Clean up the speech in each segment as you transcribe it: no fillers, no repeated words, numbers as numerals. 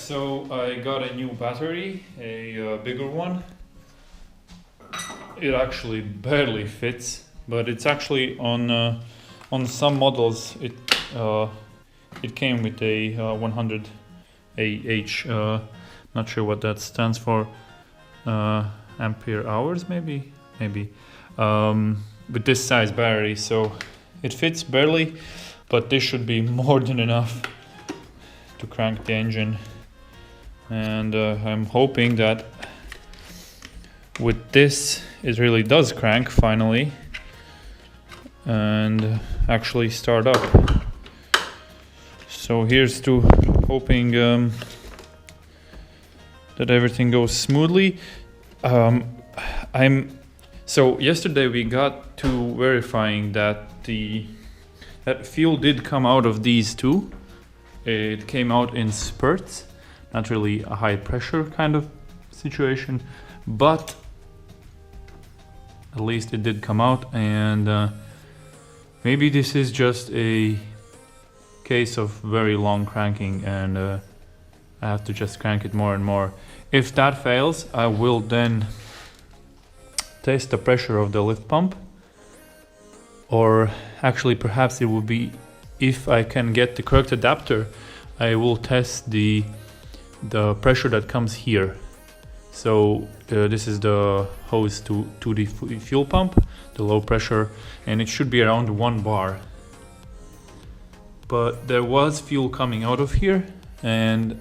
so I got a new battery, a bigger one. It actually barely fits, but it's actually on some models it came with a 100 AH. Not sure what that stands for. Ampere hours, maybe. With this size battery, so it fits barely, but this should be more than enough to crank the engine. And I'm hoping that with this it really does crank finally and actually start up. So here's to hoping that everything goes smoothly. So yesterday we got to verifying that that fuel did come out of these two. It came out in spurts, not really a high pressure kind of situation, but at least it did come out. And maybe this is just a case of very long cranking, and I have to just crank it more and more. If that fails, I will then test the pressure of the lift pump, or actually perhaps it would be, if I can get the correct adapter, I will test the pressure that comes here. So this is the hose to the fuel pump, the low pressure, and it should be around 1 bar. But there was fuel coming out of here, and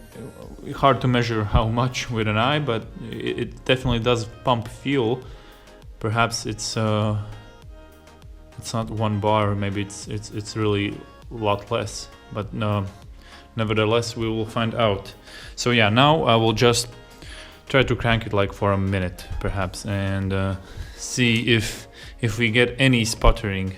hard to measure how much with an eye, but it definitely does pump fuel. Perhaps it's not 1 bar, maybe it's really a lot less, but no, nevertheless we will find out. So yeah, now I will just try to crank it like for a minute perhaps, and see if we get any sputtering.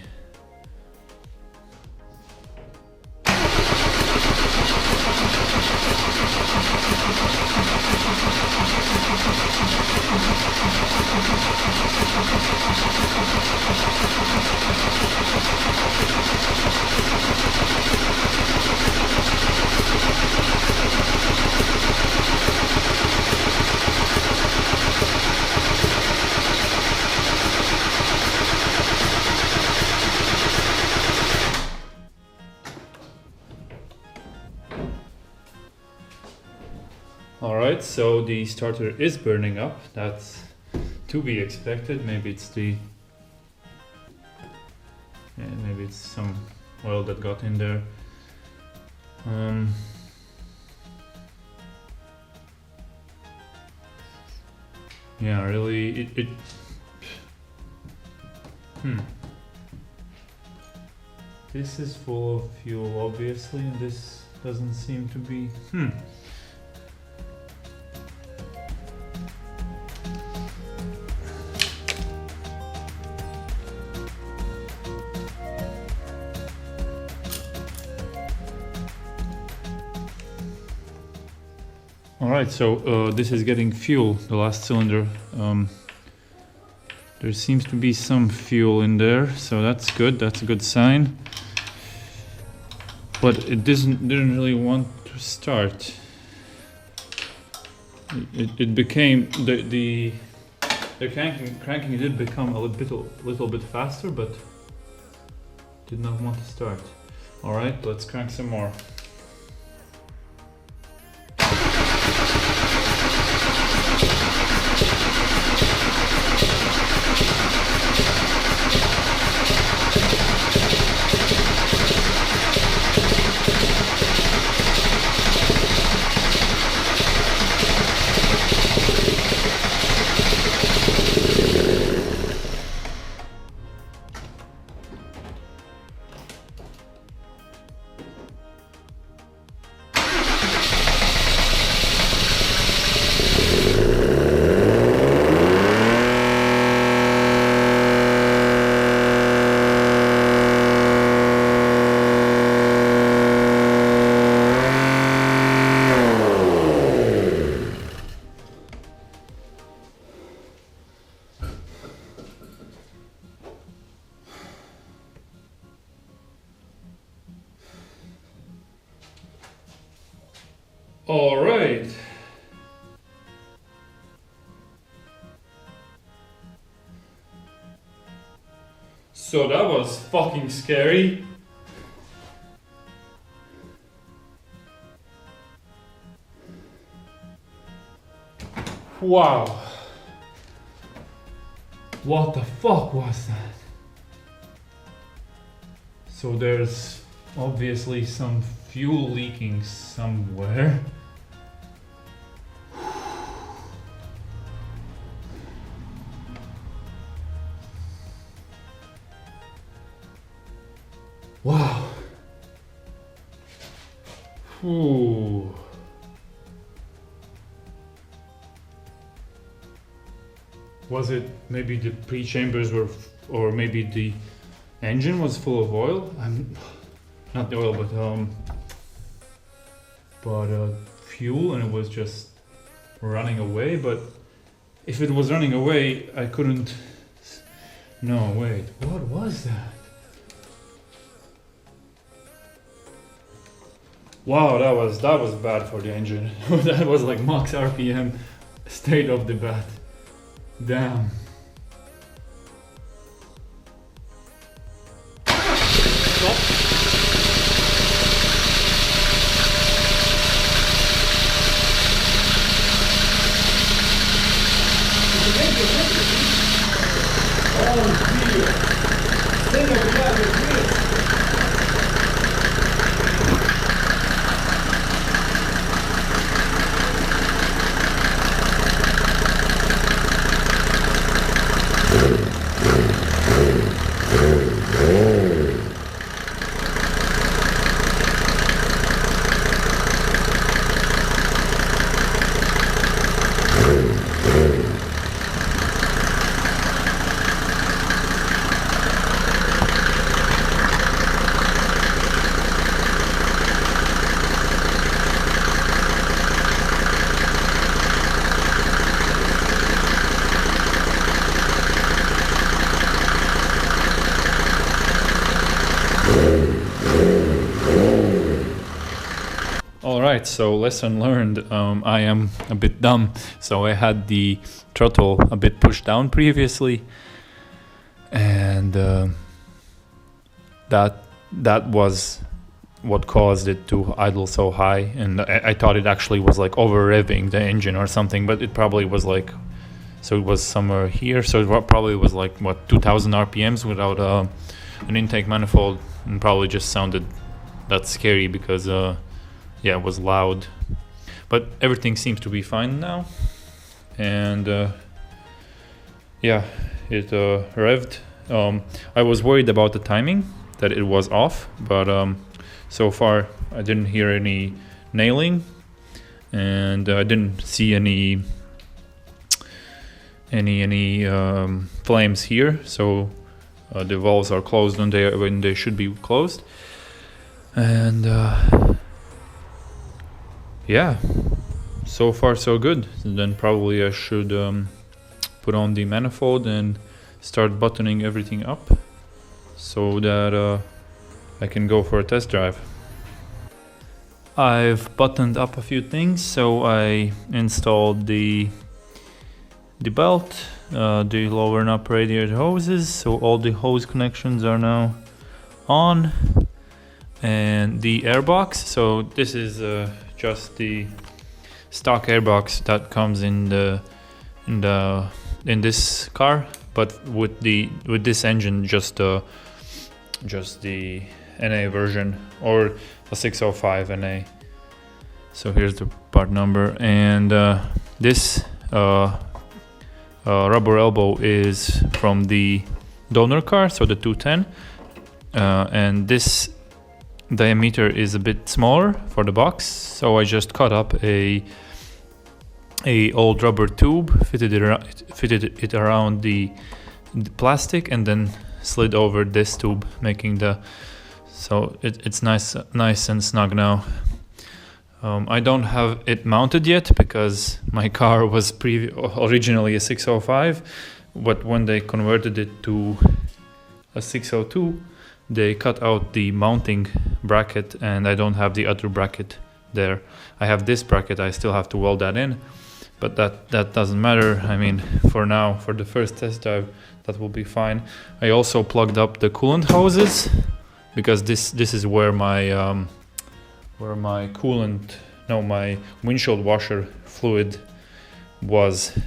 Alright, so the starter is burning up. That's to be expected. Maybe it's maybe it's some oil that got in there. Yeah, really, This is full of fuel, obviously, and this doesn't seem to be. Alright, so this is getting fuel, the last cylinder. There seems to be some fuel in there, so that's good, that's a good sign. But it didn't really want to start. It became, the cranking did become a little bit faster, but did not want to start. Alright, let's crank some more. So that was fucking scary. Wow. What the fuck was that? So there's obviously some fuel leaking somewhere. Wow. Ooh. Was it maybe the pre-chambers were, or maybe the engine was full of oil? Not the oil, but fuel, and it was just running away. But if it was running away, I couldn't. No, wait. What was that? Wow, that was bad for the engine. That was like max RPM, straight off the bat. Damn. Stop. Oh dear. Stand up, yeah, Alright, so lesson learned. I am a bit dumb, so I had the throttle a bit pushed down previously, and that was what caused it to idle so high. And I thought it actually was like over revving the engine or something, but it probably was like, so it was somewhere here, so it probably was like what, 2000 RPMs without an intake manifold, and probably just sounded that scary because yeah, it was loud. But everything seems to be fine now, and yeah, it revved. I was worried about the timing, that it was off, but so far I didn't hear any nailing, and I didn't see any flames here, so the valves are closed when they should be closed, and yeah, so far so good. And then probably I should put on the manifold and start buttoning everything up so that I can go for a test drive. I've buttoned up a few things, so I installed the belt, the lower and upper radiator hoses, so all the hose connections are now on, and the airbox. So this is just the stock airbox that comes in this car, but with this engine, just the NA version, or a 605 NA. So here's the part number, and this rubber elbow is from the donor car, so the 210, and this diameter is a bit smaller for the box, so I just cut up a old rubber tube, fitted it around the plastic, and then slid over this tube, making so it's nice and snug now. I don't have it mounted yet because my car was originally a 605, but when they converted it to a 602, they cut out the mounting bracket, and I don't have the other bracket there. I have this bracket, I still have to weld that in, but that doesn't matter. I mean, for now, for the first test drive, that will be fine. I also plugged up the coolant hoses because this is where my my windshield washer fluid was.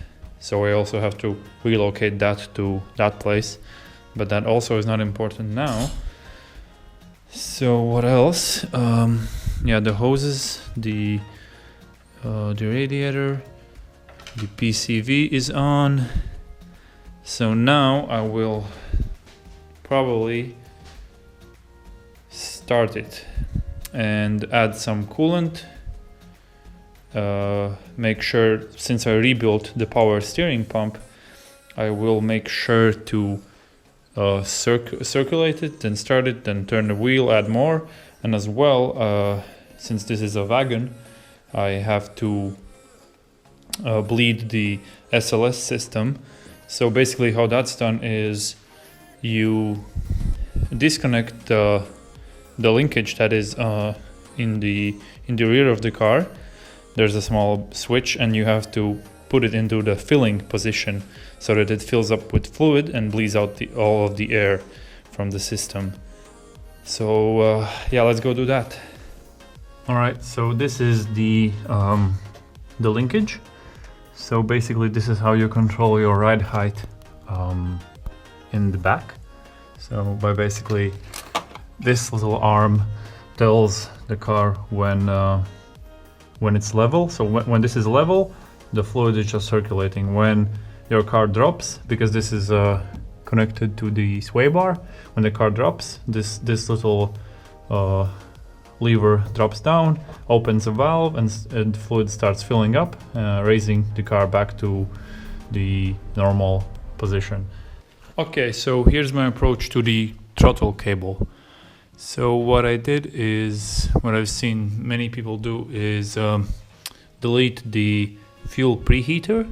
So I also have to relocate that to that place, but that also is not important now. So what else? Yeah, the hoses, the radiator, the PCV is on. So now I will probably start it and add some coolant. Make sure, since I rebuilt the power steering pump, I will make sure to circulate it, then start it, then turn the wheel, add more. And as well, since this is a wagon, I have to bleed the SLS system. So basically how that's done is you disconnect the linkage that is in the rear of the car. There's a small switch and you have to put it into the filling position so that it fills up with fluid and bleeds out all of the air from the system. So yeah, let's go do that. All right, so this is the linkage. So basically this is how you control your ride height in the back. So by basically this little arm tells the car when it's level. So when this is level, the fluid is just circulating. When your car drops, because this is connected to the sway bar, when the car drops, this little lever drops down, opens a valve, and fluid starts filling up, raising the car back to the normal position. Okay, so here's my approach to the throttle cable. So what I did is, what I've seen many people do is delete the fuel preheater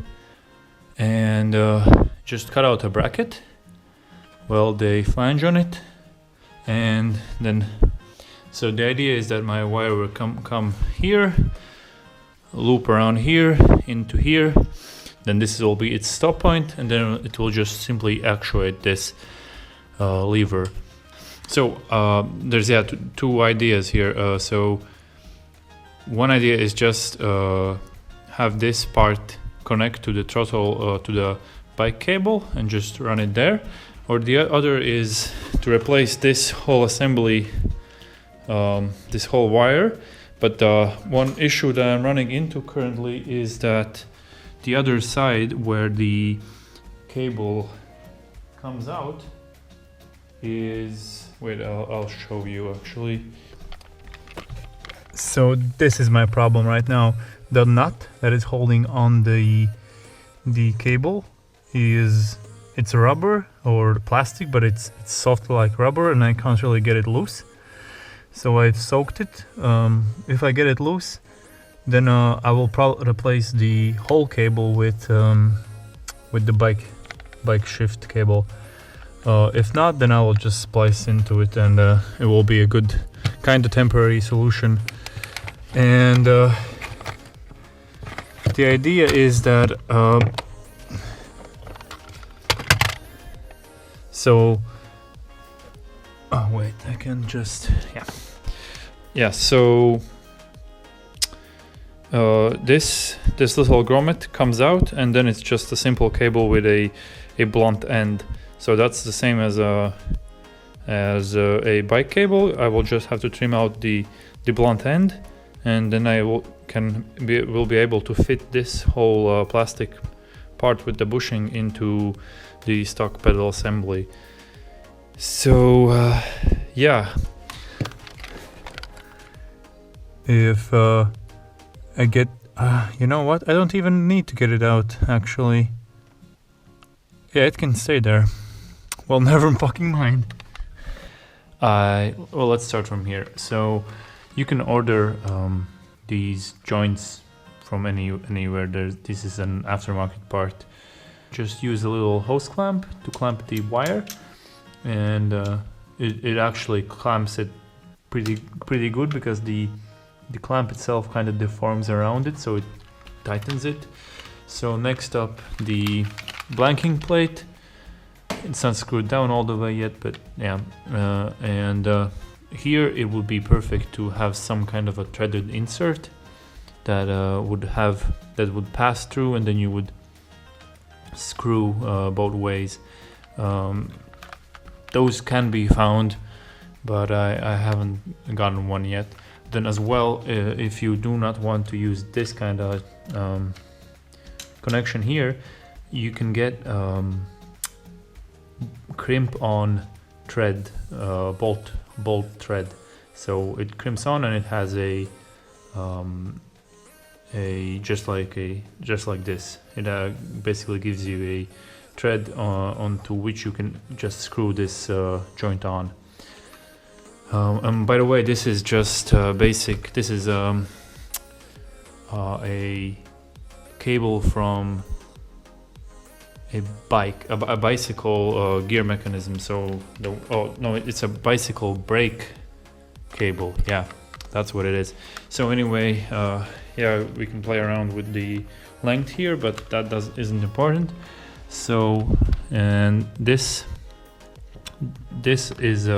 and just cut out a bracket, weld a flange on it, and then, so the idea is that my wire will come here, loop around here, into here, then this will be its stop point, and then it will just simply actuate this lever. So there's two ideas here. So one idea is just have this part connect to the throttle to the bike cable and just run it there, or the other is to replace this whole assembly, this whole wire. But one issue that I'm running into currently is that the other side where the cable comes out is, wait, I'll show you actually. So this is my problem right now. The nut that is holding on the cable it's rubber or plastic, but it's soft like rubber, and I can't really get it loose. So I've soaked it. If I get it loose, then I will probably replace the whole cable with the bike shift cable. If not, then I will just splice into it, and it will be a good kind of temporary solution. And the idea is that so wait, I can just so this little grommet comes out, and then it's just a simple cable with a blunt end. So that's the same as a bike cable. I will just have to trim out the blunt end, and then I will be able to fit this whole plastic part with the bushing into the stock pedal assembly. So yeah, if I get you know what, I don't even need to get it out actually. Yeah, it can stay there. Well, never fucking mind. Well, let's start from here. So you can order these joints from anywhere. This is an aftermarket part. Just use a little hose clamp to clamp the wire, and it actually clamps it pretty good, because the clamp itself kind of deforms around it, so it tightens it. So next up, the blanking plate. It's not screwed down all the way yet, but yeah, here it would be perfect to have some kind of a threaded insert that would pass through, and then you would screw both ways. Those can be found, but I haven't gotten one yet. Then as well, if you do not want to use this kind of connection here, you can get crimp on thread, bolt thread. So it crimps on, and it has a just like this. It basically gives you a thread onto which you can just screw this joint on. And by the way, this is just basic. This is a cable from a bicycle gear mechanism. So it's a bicycle brake cable. Yeah, that's what it is. So anyway, yeah, we can play around with the length here, but that isn't important. So, and this is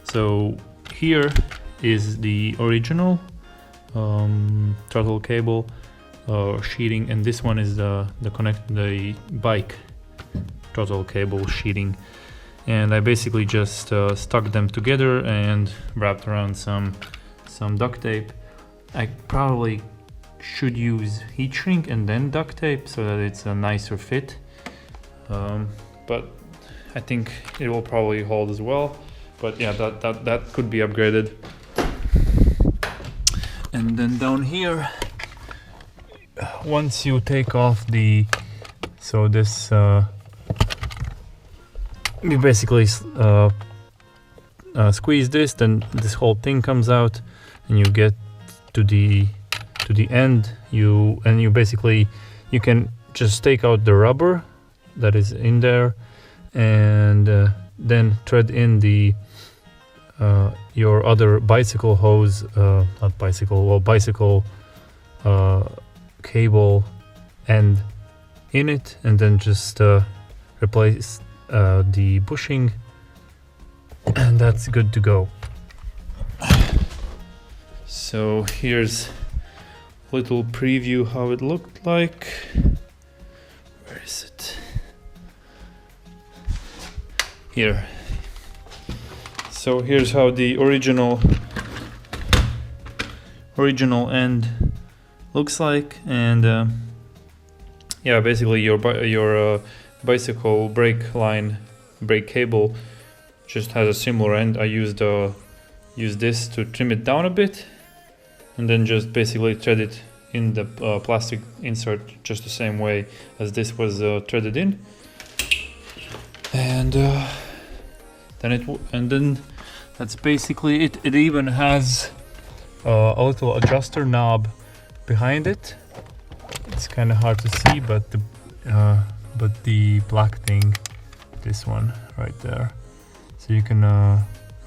so here is the original throttle cable sheeting, and this one is the bike throttle cable sheeting. And I basically just stuck them together and wrapped around some duct tape. I probably should use heat shrink and then duct tape so that it's a nicer fit, but I think it will probably hold as well. But yeah, that could be upgraded. And then down here, once you take off you basically squeeze this, then this whole thing comes out, and you get to the end. You can just take out the rubber that is in there, and then thread in your other bicycle hose, bicycle cable end in it, and then just replace the bushing, and that's good to go. So here's a little preview how it looked like. Where is it? Here. So here's how the original end looks like, and yeah, basically your bicycle brake cable just has a similar end. I used this to trim it down a bit, and then just basically thread it in the plastic insert just the same way as this was threaded in, and then that's basically it. It even has a little adjuster knob behind it. It's kind of hard to see, but the black thing, this one right there, so you can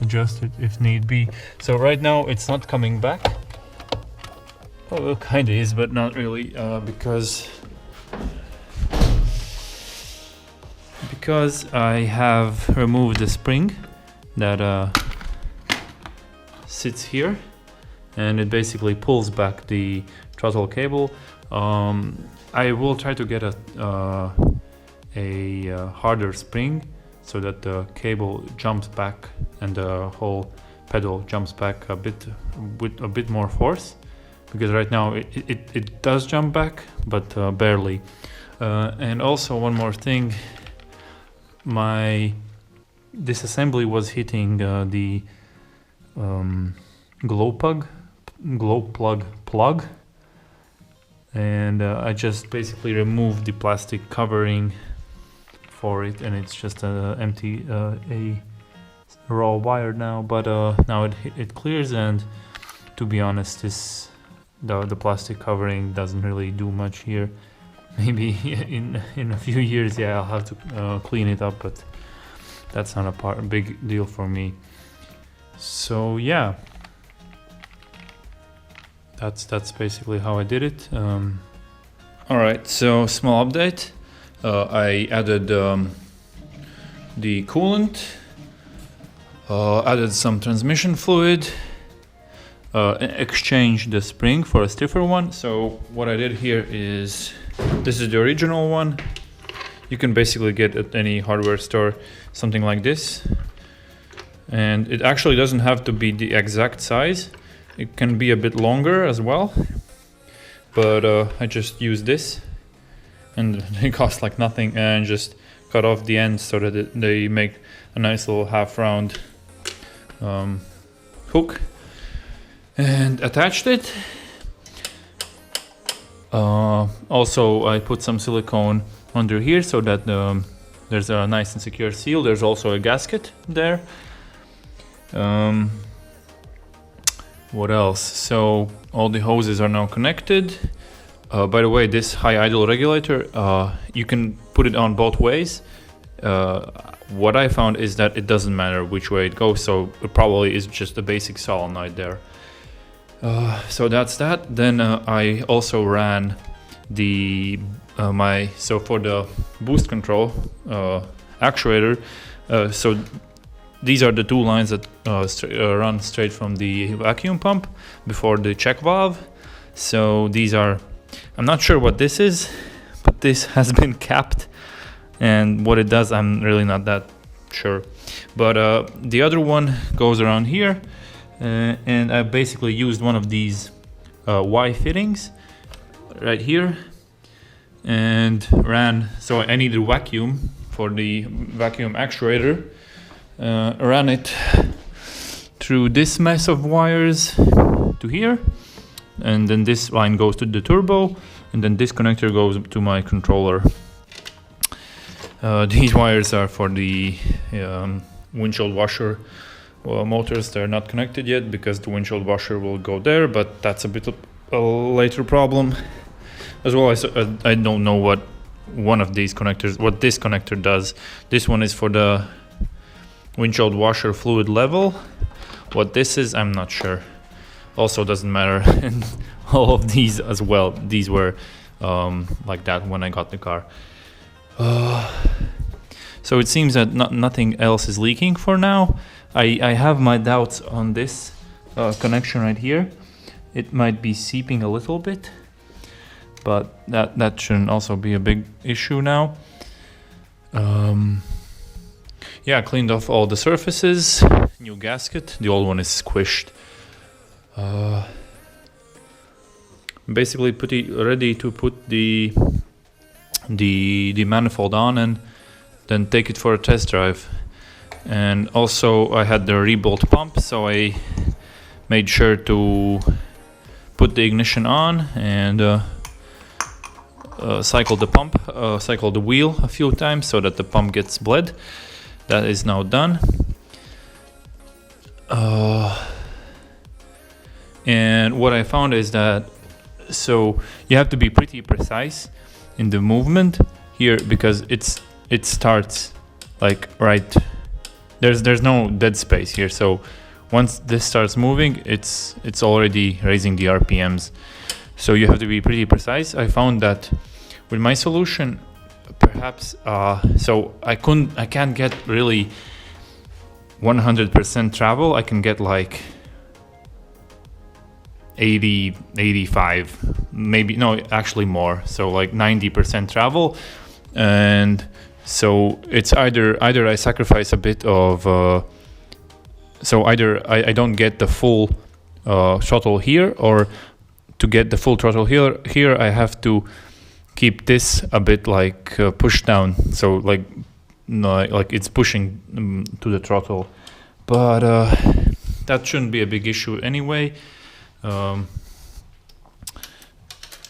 adjust it if need be. So right now it's not coming back. Oh, it kind of is, but not really, because I have removed the spring that sits here, and it basically pulls back the throttle cable. I will try to get a harder spring so that the cable jumps back and the whole pedal jumps back a bit with a bit more force, because right now it does jump back, but barely. And also one more thing, my disassembly was hitting the glow plug, and I just basically removed the plastic covering for it, and it's just empty a raw wire now. But now it clears, and to be honest, the plastic covering doesn't really do much here. Maybe in a few years, yeah, I'll have to clean it up, but that's not a big deal for me. So yeah, that's basically how I did it. Alright, so small update. I added the coolant, added some transmission fluid, exchanged the spring for a stiffer one. So what I did here is, this is the original one. You can basically get at any hardware store something like this. And it actually doesn't have to be the exact size. It can be a bit longer as well. But I just used this, and they cost like nothing, and just cut off the ends so that they make a nice little half round hook, and attached it. Also, I put some silicone under here so that there's a nice and secure seal. There's also a gasket there. What else? So all the hoses are now connected. By the way, this high idle regulator, you can put it on both ways. What I found is that it doesn't matter which way it goes, so it probably is just a basic solenoid there. So that's that. Then I also ran the so for the boost control actuator. So these are the two lines that run straight from the vacuum pump before the check valve. So these are, I'm not sure what this is, but this has been capped, and what it does I'm really not that sure. But the other one goes around here, and I basically used one of these Y fittings right here and ran, so I needed vacuum for the vacuum actuator. Ran it through this mess of wires to here, and then this line goes to the turbo, and then this connector goes to my controller. These wires are for the windshield washer motors. They're not connected yet because the windshield washer will go there, but that's a bit of a later problem. As well, I don't know what one of these connectors, what this connector does. This one is for the windshield washer fluid level. What this is, I'm not sure. Also doesn't matter. And all of these as well, these were like that when I got the car. So it seems that nothing else is leaking for now. I have my doubts on this connection right here. It might be seeping a little bit, but that shouldn't also be a big issue now. Yeah, cleaned off all the surfaces, new gasket, the old one is squished. Basically ready to put the manifold on and then take it for a test drive. And also I had the rebuilt pump, so I made sure to put the ignition on and cycle the pump, cycle the wheel a few times so that the pump gets bled. That is now done. And what I found is that, so you have to be pretty precise in the movement here, because it starts like right, there's no dead space here. So once this starts moving, it's already raising the RPMs. So you have to be pretty precise. I found that with my solution, perhaps so I can't get really 100% travel. I can get like 80, 85, maybe, no, actually more. So like 90% travel. And so it's either I sacrifice a bit of, so either I don't get the full throttle here, or to get the full throttle here I have to keep this a bit like pushed down, so like it's pushing to the throttle. But that shouldn't be a big issue anyway.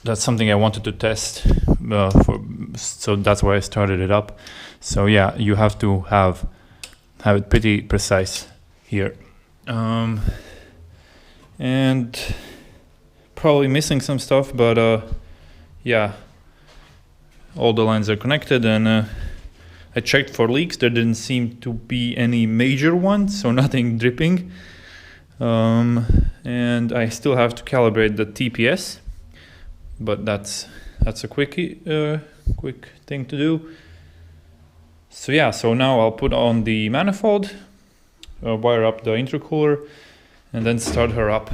That's something I wanted to test so that's why I started it up. So yeah, you have to have it pretty precise here. And probably missing some stuff, but yeah, all the lines are connected, and I checked for leaks. There didn't seem to be any major ones, so nothing dripping. And I still have to calibrate the TPS, but that's that's a quick thing to do. So yeah, so now I'll put on the manifold, wire up the intercooler, and then start her up.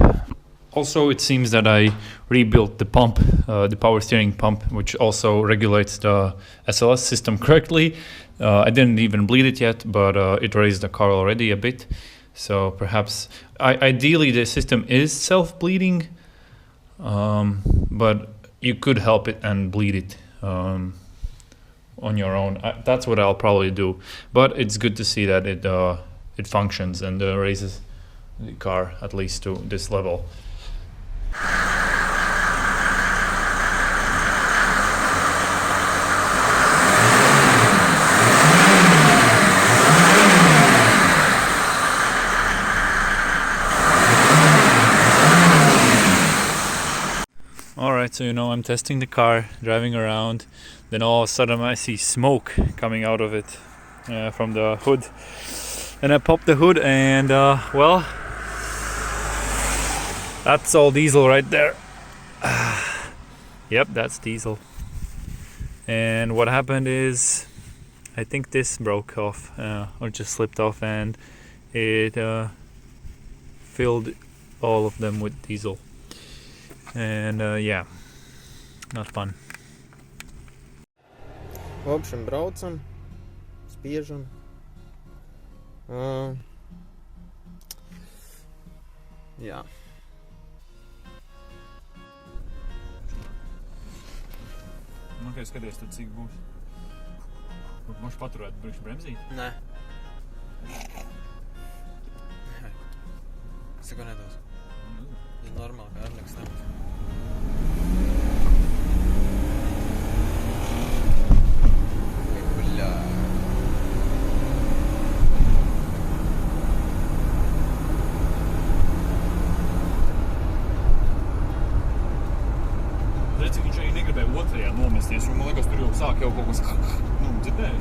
Also, it seems that I rebuilt the pump, the power steering pump, which also regulates the SLS system correctly. I didn't even bleed it yet, but it raised the car already a bit. So perhaps, ideally the system is self-bleeding, but you could help it and bleed it on your own. That's what I'll probably do. But it's good to see that it functions and raises the car at least to this level. Alright, so I'm testing the car, driving around, then all of a sudden I see smoke coming out of it from the hood. And I pop the hood and well, that's all diesel right there. Yep, that's diesel. And what happened is, I think this broke off, or just slipped off, and it filled all of them with diesel. And yeah, not fun. В общем, braucam, spiežam. Jā. Man kā skaties, tad cik būs? Moš paturēt priekš bremzīt? Nē. Sako nedos. Ja normāli, kā arnieks nedos. Redz, cik viņš arī negribēja otrajā nomesties, un man liekas, tur jau sāk jau kaut kas dzirdēja.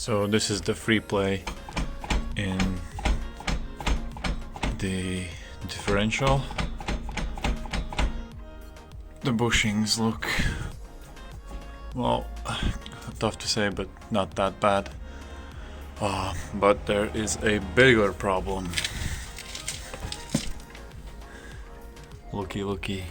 So this is the free play in the differential. The bushings look, well, tough to say, but not that bad. But there is a bigger problem. Looky.